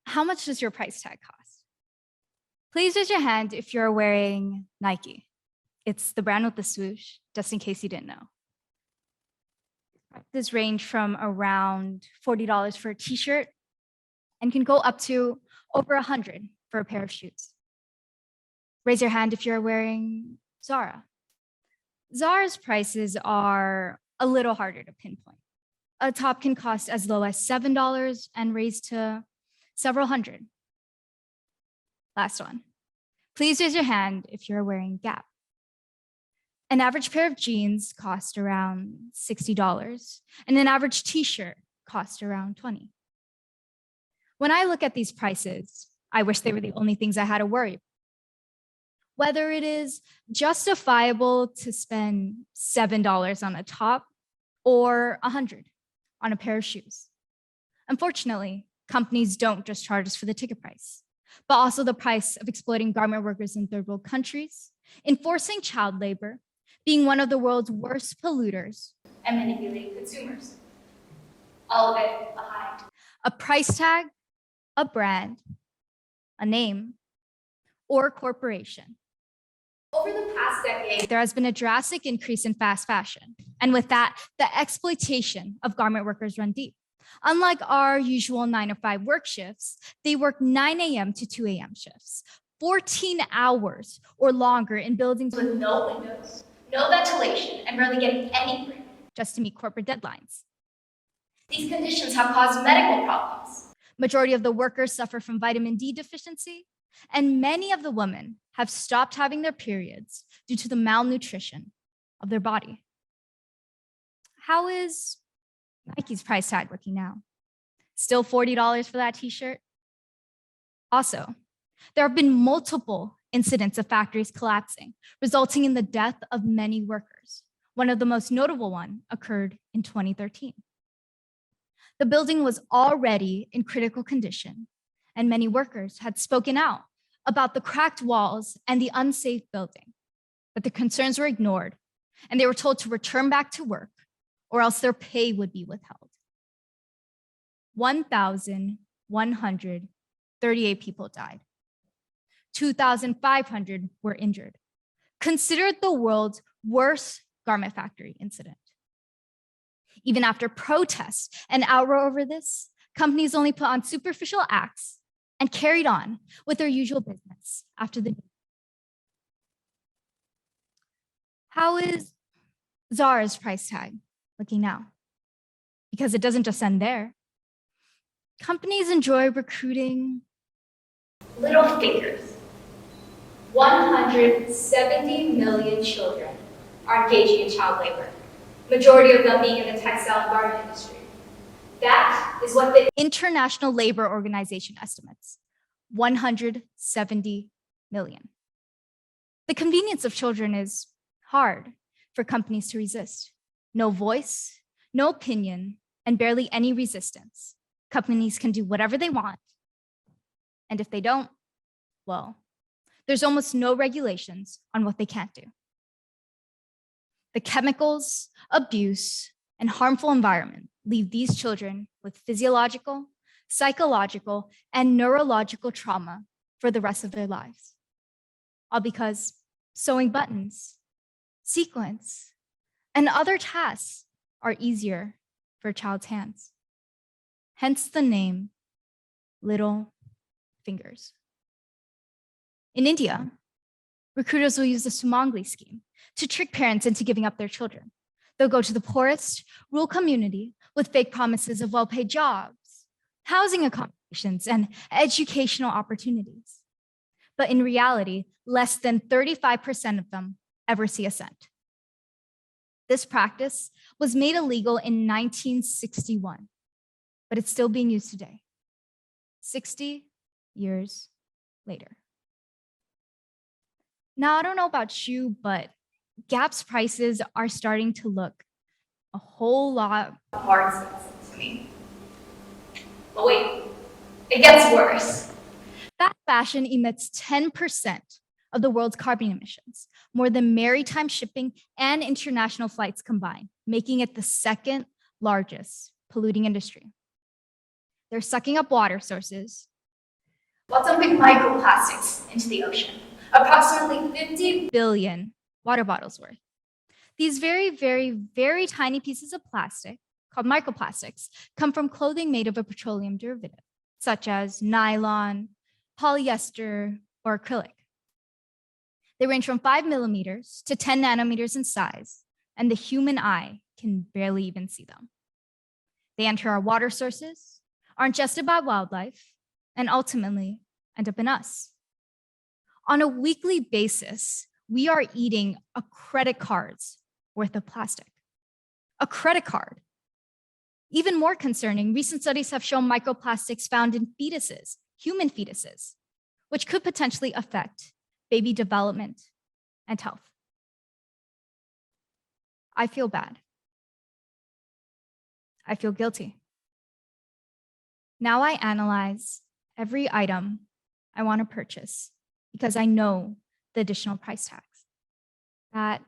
How much does your price tag cost? Please raise your hand if you're wearing Nike. It's the brand with the swoosh, just in case you didn't know. Prices range from around $40 for a t-shirt and can go up to over $100 for a pair of shoes. Raise your hand if you're wearing Zara. Zara's prices are a little harder to pinpoint. A top can cost as low as $7 and raise to several hundred. Last one. Please raise your hand if you're wearing Gap. An average pair of jeans cost around $60, and an average t-shirt cost around $20. When I look at these prices, I wish they were the only things I had to worry about. Whether it is justifiable to spend $7 on a top or $100 on a pair of shoes. Unfortunately, companies don't just charge us for the ticket price, but also the price of exploiting garment workers in third world countries, enforcing child labor, being one of the world's worst polluters, and manipulating consumers. All of it behind a price tag, a brand, a name, or a corporation. Over the past decade, there has been a drastic increase in fast fashion. And with that, the exploitation of garment workers run deep. Unlike our usual 9-to-5 work shifts, they work 9 a.m. to 2 a.m. shifts, 14 hours or longer in buildings with no windows, no ventilation, and barely getting any break, just to meet corporate deadlines. These conditions have caused medical problems. Majority of the workers suffer from vitamin D deficiency, and many of the women have stopped having their periods due to the malnutrition of their body. How is Nike's price tag looking now? Still $40 for that t-shirt? Also, there have been multiple incidents of factories collapsing, resulting in the death of many workers. One of the most notable one occurred in 2013. The building was already in critical condition, and many workers had spoken out about the cracked walls and the unsafe building, but the concerns were ignored, and they were told to return back to work or else their pay would be withheld. 1,138 people died. 2,500 were injured, considered the world's worst garment factory incident. Even after protests and outroar over this, companies only put on superficial acts and carried on with their usual business after the news. How is Zara's price tag looking now? Because it doesn't just end there. Companies enjoy recruiting little fingers. 170 million children are engaging in child labor, majority of them being in the textile and garment industry. That is what the International Labor Organization estimates, 170 million. The convenience of children is hard for companies to resist. No voice, no opinion, and barely any resistance. Companies can do whatever they want. And if they don't, well, there's almost no regulations on what they can't do. The chemicals, abuse, and harmful environment leave these children with physiological, psychological, and neurological trauma for the rest of their lives. All because sewing buttons, sequins, and other tasks are easier for a child's hands. Hence the name, Little Fingers. In India, recruiters will use the Sumangli scheme to trick parents into giving up their children. They'll go to the poorest rural community with fake promises of well-paid jobs, housing accommodations, and educational opportunities. But in reality, less than 35% of them ever see a cent. This practice was made illegal in 1961, but it's still being used today, 60 years later. Now, I don't know about you, but Gap's prices are starting to look a whole lot more expensive to me. But wait, it gets worse. Fast fashion emits 10% of the world's carbon emissions, more than maritime shipping and international flights combined, making it the second largest polluting industry. They're sucking up water sources, while dumping microplastics into the ocean, approximately 50 billion water bottles worth. These very, very, very tiny pieces of plastic, called microplastics, come from clothing made of a petroleum derivative, such as nylon, polyester, or acrylic. They range from 5 millimeters to 10 nanometers in size, and the human eye can barely even see them. They enter our water sources, are ingested by wildlife, and ultimately end up in us. On a weekly basis, we are eating a credit card's worth of plastic. A credit card. Even more concerning, recent studies have shown microplastics found in fetuses, human fetuses, which could potentially affect baby development and health. I feel bad. I feel guilty. Now I analyze every item I want to purchase because I know the additional price tags. That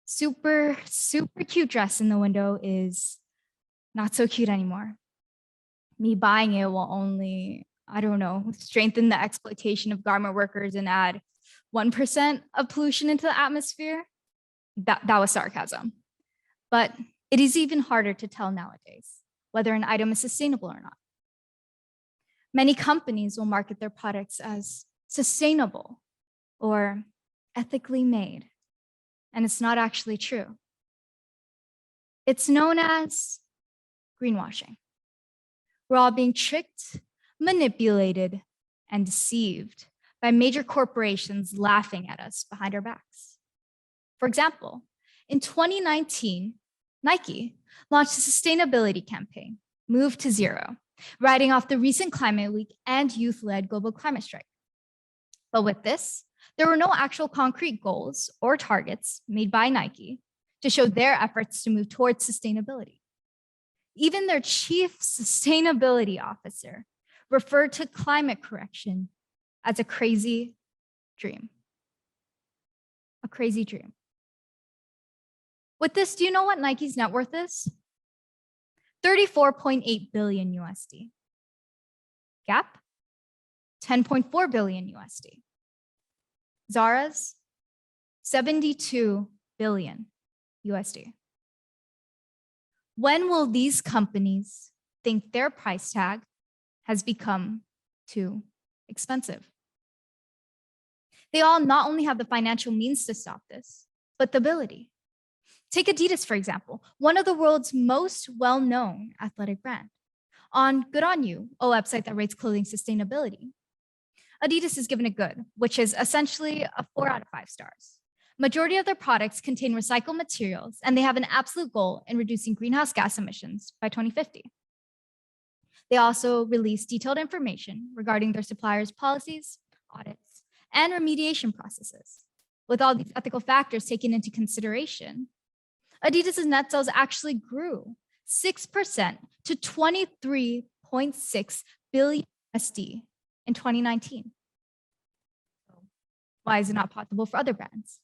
super, super cute dress in the window is not so cute anymore. Me buying it will only, I don't know, strengthen the exploitation of garment workers and add 1% of pollution into the atmosphere. That was sarcasm. But it is even harder to tell nowadays whether an item is sustainable or not. Many companies will market their products as sustainable or ethically made, and it's not actually true. It's known as greenwashing. We're all being tricked, manipulated, and deceived by major corporations laughing at us behind our backs. For example, in 2019, Nike launched a sustainability campaign, Move to Zero, riding off the recent Climate Week and youth-led global climate strike. But with this, there were no actual concrete goals or targets made by Nike to show their efforts to move towards sustainability. Even their chief sustainability officer referred to climate correction as a crazy dream. A crazy dream. With this, do you know what Nike's net worth is? 34.8 billion USD. Gap? 10.4 billion USD. Zara's? 72 billion USD. When will these companies think their price tag has become too expensive? They all not only have the financial means to stop this, but the ability. Take Adidas, for example, one of the world's most well-known athletic brand. On Good On You, a website that rates clothing sustainability, Adidas is given a good, which is essentially a 4 out of 5 stars. Majority of their products contain recycled materials, and they have an absolute goal in reducing greenhouse gas emissions by 2050. They also release detailed information regarding their suppliers' policies, audits, and remediation processes. With all these ethical factors taken into consideration, Adidas's net sales actually grew 6% to 23.6 billion USD in 2019. Why is it not possible for other brands?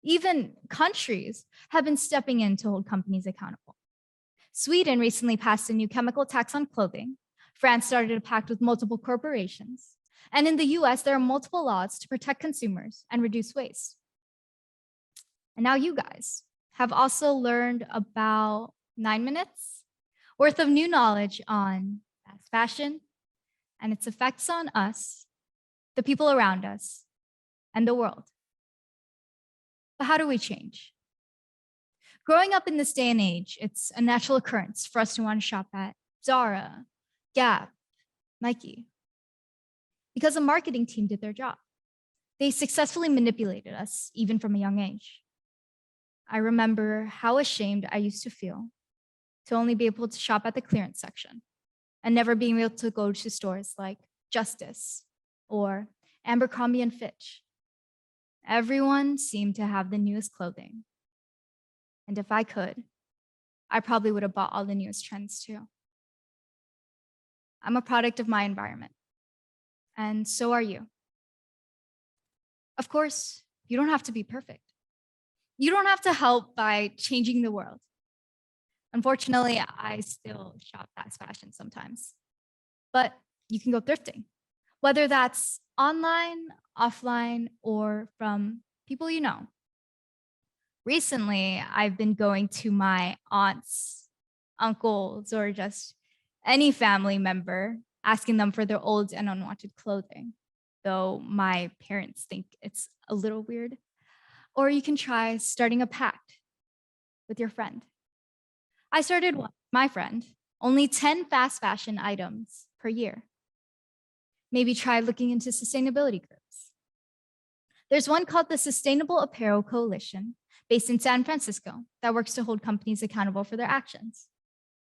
Even countries have been stepping in to hold companies accountable. Sweden recently passed a new chemical tax on clothing. France started a pact with multiple corporations. And in the US, there are multiple laws to protect consumers and reduce waste. And now you guys have also learned about 9 minutes worth of new knowledge on fast fashion and its effects on us, the people around us, and the world. But how do we change? Growing up in this day and age, it's a natural occurrence for us to want to shop at Zara, Gap, Nike, because the marketing team did their job. They successfully manipulated us, even from a young age. I remember how ashamed I used to feel to only be able to shop at the clearance section and never being able to go to stores like Justice or Abercrombie and Fitch. Everyone seemed to have the newest clothing. And if I could, I probably would have bought all the newest trends too. I'm a product of my environment, and so are you. Of course, you don't have to be perfect. You don't have to help by changing the world. Unfortunately, I still shop fast fashion sometimes, but you can go thrifting, whether that's online, offline, or from people you know. Recently, I've been going to my aunts, uncles, or just any family member, asking them for their old and unwanted clothing, though my parents think it's a little weird. Or you can try starting a pact with your friend. I started one, my friend, only 10 fast fashion items per year. Maybe try looking into sustainability groups. There's one called the Sustainable Apparel Coalition, based in San Francisco, that works to hold companies accountable for their actions.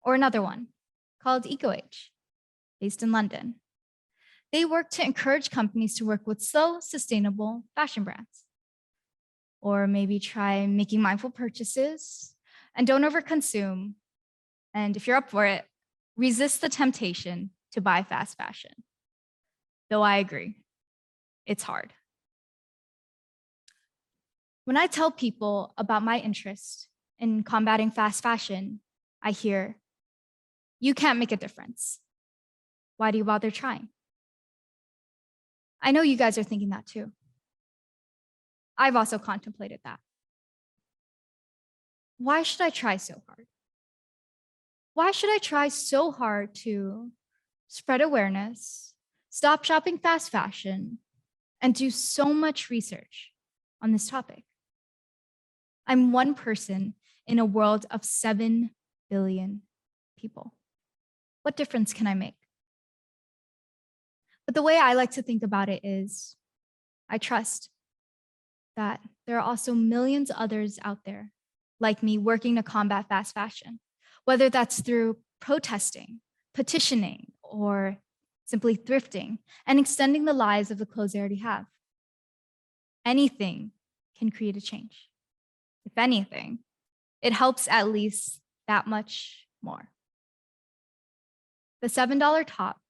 Or another one called EcoAge, based in London. They work to encourage companies to work with slow, sustainable fashion brands. Or maybe try making mindful purchases and don't overconsume. And if you're up for it, resist the temptation to buy fast fashion. Though I agree, it's hard. When I tell people about my interest in combating fast fashion, I hear, you can't make a difference. Why do you bother trying? I know you guys are thinking that too. I've also contemplated that. Why should I try so hard? Why should I try so hard to spread awareness, stop shopping fast fashion, and do so much research on this topic? I'm one person in a world of 7 billion people. What difference can I make? But the way I like to think about it is, I trust that there are also millions of others out there like me working to combat fast fashion, whether that's through protesting, petitioning, or simply thrifting and extending the lives of the clothes they already have. Anything can create a change. If anything, it helps at least that much more. The $7 top,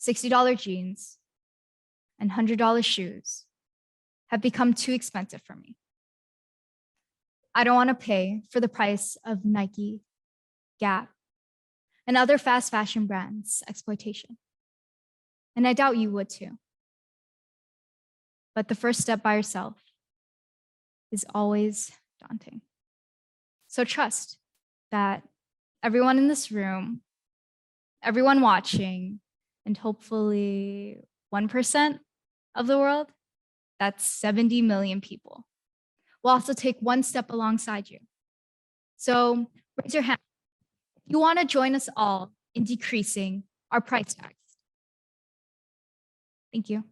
$60 jeans, and $100 shoes have become too expensive for me. I don't want to pay for the price of Nike, Gap, and other fast fashion brands' exploitation. And I doubt you would too. But the first step by yourself is always daunting. So trust that everyone in this room, everyone watching, and hopefully 1% of the world, that's 70 million people, will also take one step alongside you. So raise your hand if you want to join us all in decreasing our price tags. Thank you.